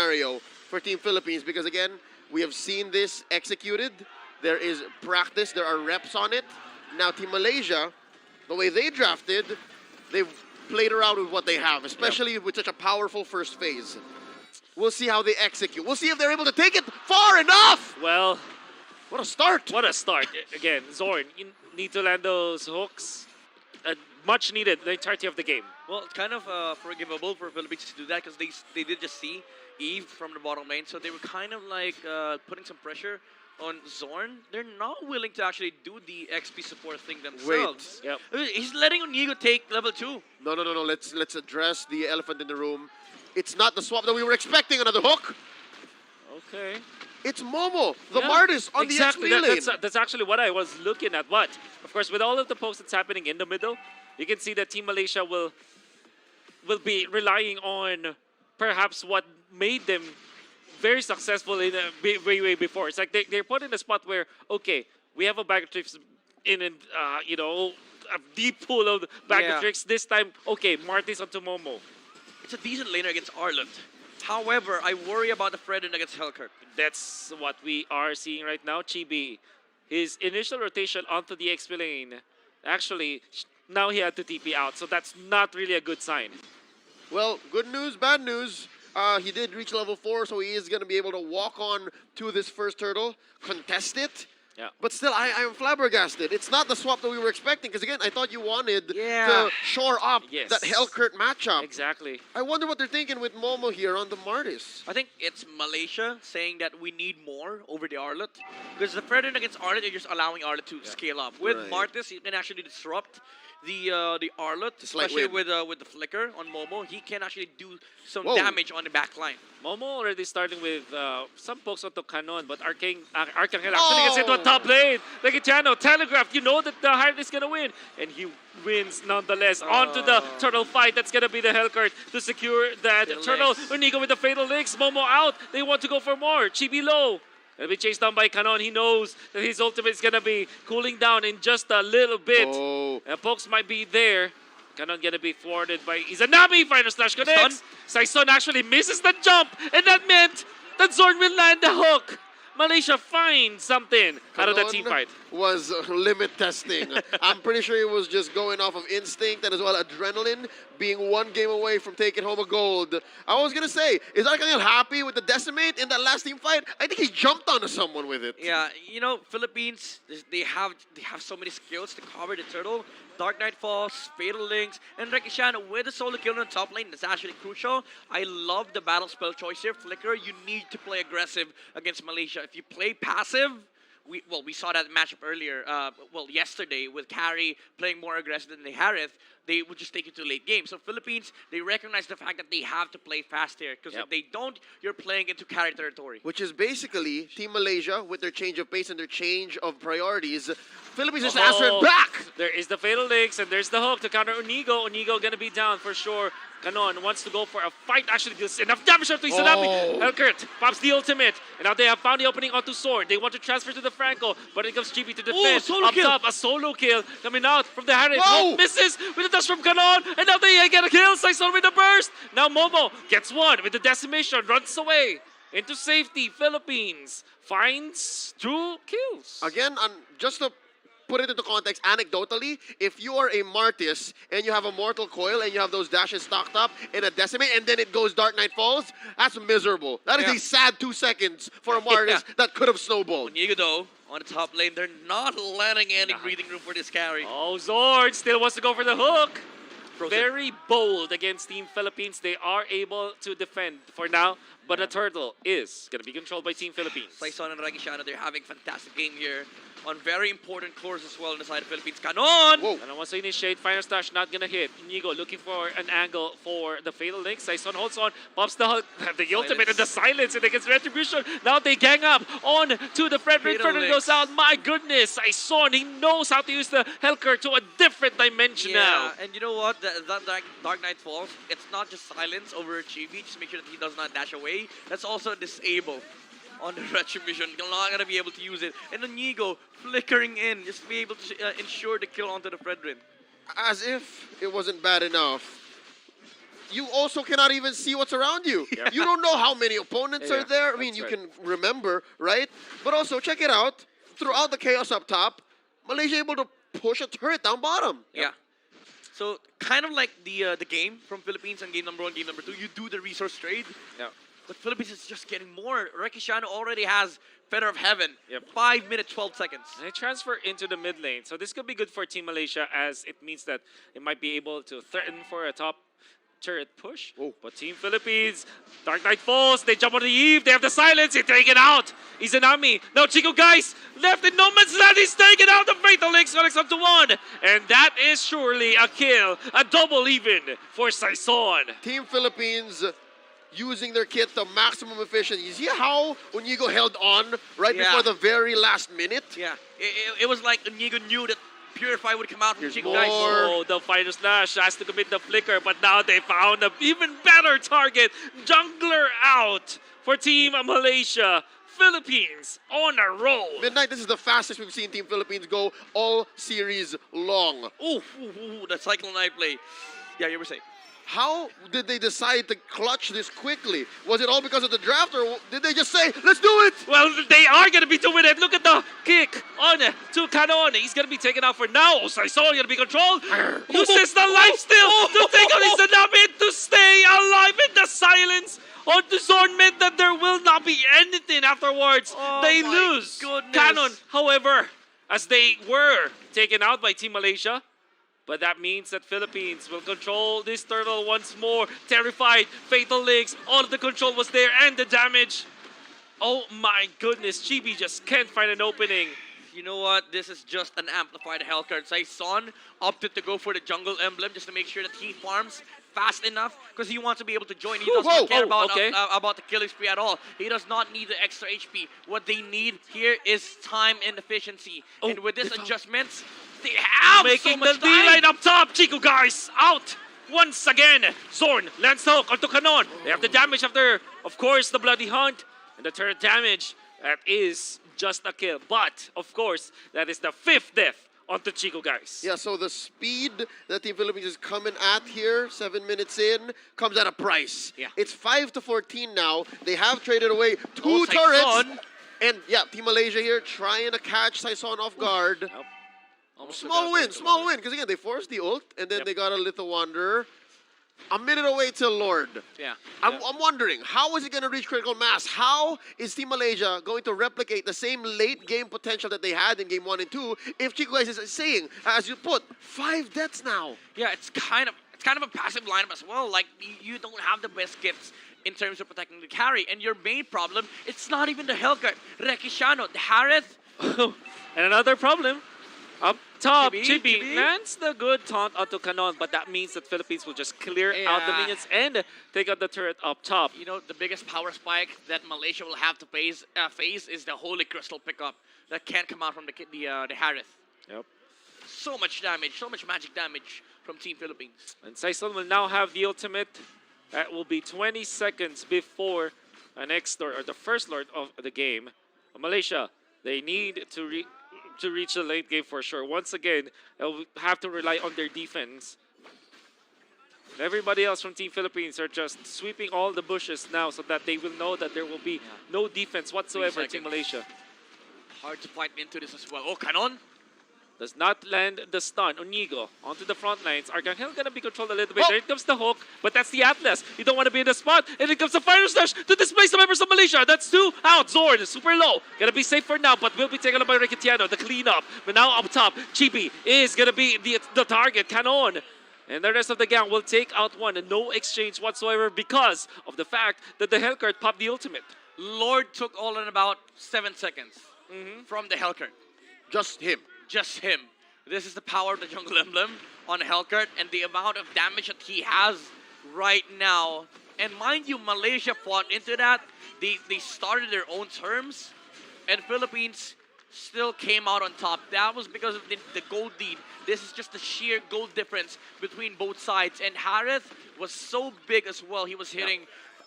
scenario for Team Philippines because, again, we have seen this executed. There is practice. There are reps on it. Now, Team Malaysia, the way they drafted, they've played around with what they have, especially with such a powerful first phase. We'll see how they execute. We'll see if they're able to take it far enough. Well, what a start. What a start. Again, Zorn, you need to land those hooks. Much needed the entirety of the game. Well, it's kind of forgivable for Philippines to do that because they did just see Eve from the bottom lane, so they were kind of like putting some pressure on Zorn. They're not willing to actually do the XP support thing themselves. Yep. He's letting Onigo take level 2. No. Let's address the elephant in the room. It's not the swap that we were expecting. Another hook. Okay. It's Momo, the Martis on the XP lane. That's actually what I was looking at. But, of course, with all of the posts that's happening in the middle, you can see that Team Malaysia will be relying on perhaps what made them very successful in way before. It's like they're put in a spot where, okay, we have a bag of tricks in you know, a deep pool of bag of tricks. This time, okay, Martis onto Momo. It's a decent laner against Arlet. However, I worry about the Fredrin against Hellkirk. That's what we are seeing right now. Chibi, his initial rotation onto the XP lane, actually, now he had to TP out, so that's not really a good sign. Well, good news, bad news. He did reach level 4, so he is going to be able to walk on to this first turtle, contest it. Yeah. But still, I am flabbergasted. It's not the swap that we were expecting, because again, I thought you wanted to shore up that Hellkirk matchup. Exactly. I wonder what they're thinking with Momo here on the Martis. I think it's Malaysia saying that we need more over the Arlet. Because the Fredrin against Arlet, you're just allowing Arlet to scale up. With Martis, you can actually disrupt the Arlet, especially with the flicker on Momo. He can actually do some damage on the back line. Momo already starting with some pokes onto Canon, but Arcangel actually gets into a top lane. Legitiano, telegraphed, you know that the Hive is going to win. And he wins nonetheless. Onto the turtle fight. That's going to be the Hellkirk to secure that turtle. Onigo with the fatal links. Momo out. They want to go for more. Chibi low. He'll be chased down by Canon. He knows that his ultimate is going to be cooling down in just a little bit. And pokes might be there. Canon going to be thwarted by Izanami. Final slash connects. Saison actually misses the jump. And that meant that Zorn will land the hook. Malaysia finds something out of that team fight. Was limit testing. I'm pretty sure he was just going off of instinct and as well adrenaline, being one game away from taking home a gold. I was going to say, is Arcangel happy with the decimate in that last team fight? I think he jumped onto someone with it. Yeah, you know, Philippines, they have so many skills to cover the turtle. Dark Knight Falls, Fatal Links, and Rekishan with the solo kill on the top lane. That's actually crucial. I love the battle spell choice here. Flicker, you need to play aggressive against Malaysia. If you play passive, we saw that matchup earlier, yesterday with Carry playing more aggressive than the Harith, they would just take it to late game. So Philippines, they recognize the fact that they have to play fast here because if they don't, you're playing into Carry territory. Which is basically Team Malaysia with their change of pace and their change of priorities. Philippines just answered back! There is the Fatal Links and there's the hook to counter Onigo. Onigo gonna be down for sure. Canon wants to go for a fight. Actually, deals enough damage to Izanami. Hellkirk pops the ultimate. And now they have found the opening onto Sword. They want to transfer to the Franco, but it comes GB to defend. Up top, a solo kill coming out from the Harris. Misses with a touch from Canon. And now they get a kill. Saison with the burst. Now Momo gets one with the decimation. Runs away into safety. Philippines finds 2 kills. Again, just to put it into context, anecdotally, if you are a Martis and you have a Mortal Coil and you have those dashes stocked up in a Decimate and then it goes Dark Knight Falls, that's miserable. That is a sad 2 seconds for a Martis that could have snowballed. Onigo though, on the top lane, they're not letting any breathing room for this carry. Oh, Zord still wants to go for the hook. Very bold against Team Philippines. They are able to defend for now, but the turtle is going to be controlled by Team Philippines. Saison and Regishana, they're having fantastic game here on very important cores as well on the side of Philippines. Canon! Canon wants to initiate. Final Stash not going to hit. Inigo looking for an angle for the Fatal Link. Saison holds on, pops the ultimate and the silence, and they get retribution. Now they gang up on to the Fredrin. Fredrin goes out. My goodness, Saison, he knows how to use the Hellkirk to a different dimension now. And you know what? That Dark Knight Falls, it's not just silence over Chibi, just make sure that he does not dash away. That's also disable on the retribution. You're not going to be able to use it. And then Inigo flickering in, just be able to ensure the kill onto the Fredrin. As if it wasn't bad enough. you also cannot even see what's around you. Yeah. You don't know how many opponents Yeah, are there. I mean, that's you right. can remember, right? But also, check it out. Throughout the chaos up top, Malaysia able to push a turret down bottom. Yeah. So kind of like the game from Philippines and game number 1, game number 2, you do the resource trade. Yeah. But Philippines is just getting more. Rekishano already has Feather of Heaven. Yep. 5 minutes, 12 seconds. And they transfer into the mid lane. So this could be good for Team Malaysia as it means that it might be able to threaten for a top turret push. Oh. But Team Philippines, Dark Knight falls, they jump on the Eve, they have the silence, they take it out. Izanami, now Chico guys, left in no man's land, he's taken out, the Fatal Links connects up to 1. And that is surely a kill, a double even for Saison. Team Philippines using their kit to maximum efficiency. You see how Unigo held on right Yeah. before the very last minute? Yeah. It was like Inigo knew that Purify would come out from Here's Chico more. guys. Oh, the final slash has to commit the flicker, but now they found an even better target. Jungler out for Team Malaysia. Philippines on a roll. Midnight, this is the fastest we've seen Team Philippines go all series long. Ooh, that Cyclone Knight play. Yeah, you were saying. How did they decide to clutch this quickly? Was it all because of the draft, or did they just say, let's do it? Well, they are going to be doing it. Look at the kick on to Canon. He's going to be taken out for now. Saison going to be controlled. Uses the life steal to take on Izanami to stay alive in the silence. On to Zorn meant that there will not be anything afterwards. Oh They my lose. goodness. Canon, however, as they were taken out by Team Malaysia, but that means that Philippines will control this turtle once more. Terrified, Fatal Links, all of the control was there and the damage. Oh my goodness, Chibi just can't find an opening. You know what? This is just an amplified Hellcard. Saison opted to go for the jungle emblem just to make sure that he farms fast enough because he wants to be able to join. He does not care about the killing spree at all. He does not need the extra HP. What they need here is time and efficiency. And with this adjustments, they have Making so much the D-line time. up top, Chico guys, out once again. Zorn, Lance Hook onto Canon. They have the damage after, of course, the Bloody Hunt. And the turret damage, that is just a kill. But, of course, that is the 5th death onto Chico guys. Yeah, so the speed that Team Philippines is coming at here, 7 minutes in, comes at a price. Yeah. It's 5-14 now. They have traded away 2 Oh, turrets. Saison. And yeah, Team Malaysia here trying to catch Saison off guard. Nope. Almost Small without win, because again, they forced the ult, and then Yep. they got a Little Wanderer. A minute away till Lord. Yeah. I'm wondering, how is it going to reach critical mass? How is Team Malaysia going to replicate the same late game potential that they had in game 1 and 2 if Chico guys is saying, as you put, 5 deaths now? Yeah, it's kind of a passive lineup as well. Like you don't have the best kits in terms of protecting the carry, and your main problem, it's not even the Hellcard. Rekishano, the Harith. And another problem. Up top, Chibi. Chibi lands the good taunt onto Canon, but that means that Philippines will just clear out the Yeah. minions and take out the turret up top. You know, the biggest power spike that Malaysia will have to face is the Holy Crystal pickup that can't come out from the Harith. Yep. So much damage, so much magic damage from Team Philippines. And Saison will now have the ultimate. That will be 20 seconds before an next Lord, or the first Lord of the game. Malaysia, they need to reach the late game for sure. Once again, they'll have to rely on their defense. Everybody else from Team Philippines are just sweeping all the bushes now so that they will know that there will be no defense whatsoever in Team Malaysia. Hard to fight into this as well. Oh, Canon. Does not land the stun. Onigo onto the front lines. Arcangel gonna be controlled a little bit. Oh. There comes the hook, but that's the Atlas. You don't want to be in the spot. And it comes the Fire Slash to displace the members of Malaysia. That's 2 out. Zorn is super low. Gonna be safe for now, but will be taken up by Rekitiano. The cleanup. But now up top, Chibi is gonna be the target. Canon. And the rest of the gang will take out one. And no exchange whatsoever because of the fact that the Hellcard popped the ultimate. Lord took all in about 7 seconds from the Hellcard. Just him. Just him. This is the power of the jungle emblem on Hellcard and the amount of damage that he has right now. And mind you, Malaysia fought into that. They started their own terms, and Philippines still came out on top. That was because of the gold lead. This is just the sheer gold difference between both sides. And Harith was so big as well. He was hitting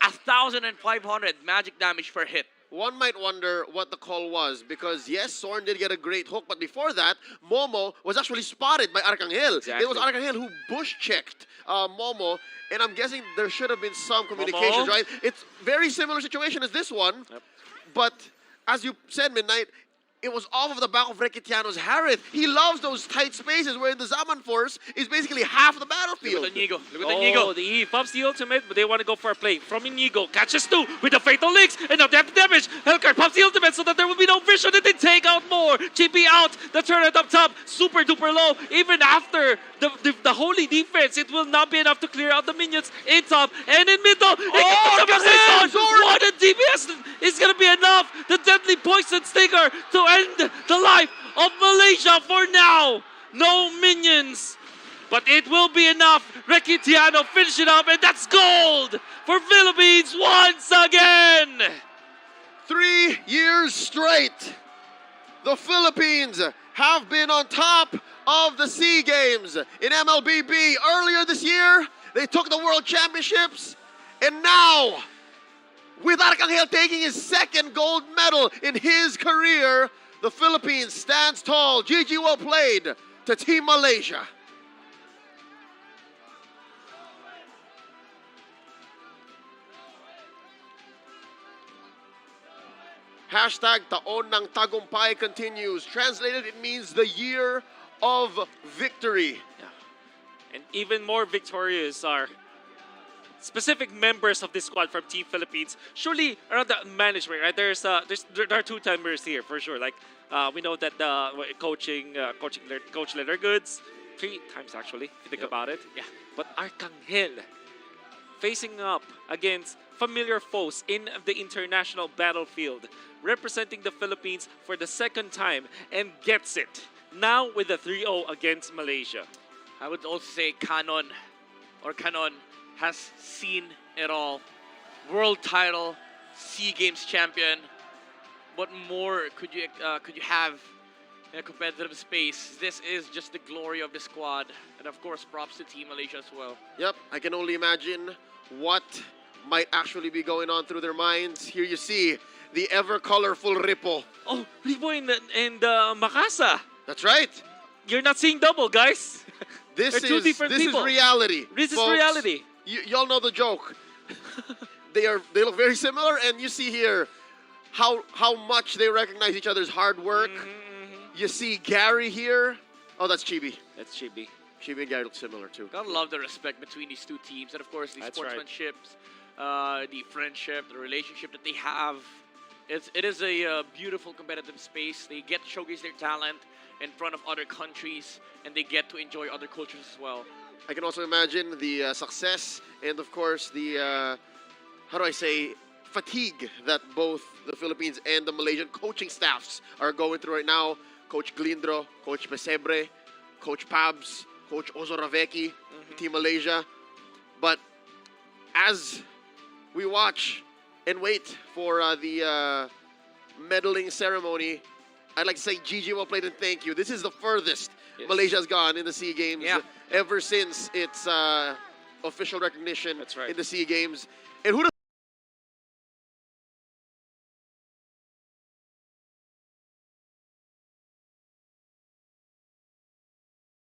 1,500 magic damage per hit. one might wonder what the call was because, yes, Soren did get a great hook, but before that, Momo was actually spotted by Arcangel. Exactly. It was Arcangel who bush-checked Momo, and I'm guessing there should have been some communications, Momo. right? It's very similar situation as this one, Yep. but as you said, Midnight, it was off of the back of Rekitiano's Harith. He loves those tight spaces where the Zaman Force is basically half the battlefield. Look at Inigo. Look at Oh, Inigo. the E pops the ultimate, but they want to go for a play. From Inigo, catches two with the fatal links, and now they have the damage. Hellcard pops the ultimate so that there will be no vision, and they take out more. GP out, the turret up top, super duper low. Even after the holy defense, it will not be enough to clear out the minions in top and in middle. What a DPS is going to be enough. The deadly poison stinger to end the life of Malaysia for now. No minions. But it will be enough. Rekitiano finish it up, and that's gold for Philippines once again. 3 years straight, the Philippines have been on top of the Sea Games in MLBB. Earlier this year, they took the World Championships, and now, with Arcangel taking his second gold medal in his career, the Philippines stands tall. GG well played to Team Malaysia. Hashtag taon ng tagumpay continues. Translated, it means the year of victory. And even more victorious are specific members of this squad from Team Philippines. Surely around the management, right? There are two-timers here for sure. Like we know that the Coach Leonard Goods, 3 times actually, if you think about it. Yeah. But Arcangel facing up against familiar foes in the international battlefield, representing the Philippines for the second time and gets it. Now with a 3-0 against Malaysia. I would also say Canon has seen it all. World title, SEA Games champion. What more could you have in a competitive space? This is just the glory of the squad, and of course, props to Team Malaysia as well. Yep, I can only imagine what might actually be going on through their minds. Here you see the ever-colorful Ripple. Oh, Ribo and Makasa. That's right. You're not seeing double, guys. This They're two is different people. reality. This is folks. reality. Y'all know the joke. They look very similar, and you see here how much they recognize each other's hard work. You see Gary here. Oh, that's Chibi. That's Chibi. Chibi and Gary look similar too. Gotta love the respect between these two teams, and of course the That's right. sportsmanships, the friendship, the relationship that they have. It is a beautiful competitive space. They get to showcase their talent in front of other countries, and they get to enjoy other cultures as well. I can also imagine the success and, of course, the, how do I say, fatigue that both the Philippines and the Malaysian coaching staffs are going through right now. Coach Glindro, Coach Pesebre, Coach Pabs, Coach Ozoravecki, Team Malaysia. But as we watch and wait for the medaling ceremony, I'd like to say GG well played and thank you. This is the furthest Malaysia's gone in the SEA Games ever since its official recognition That's right. in the SEA Games. And who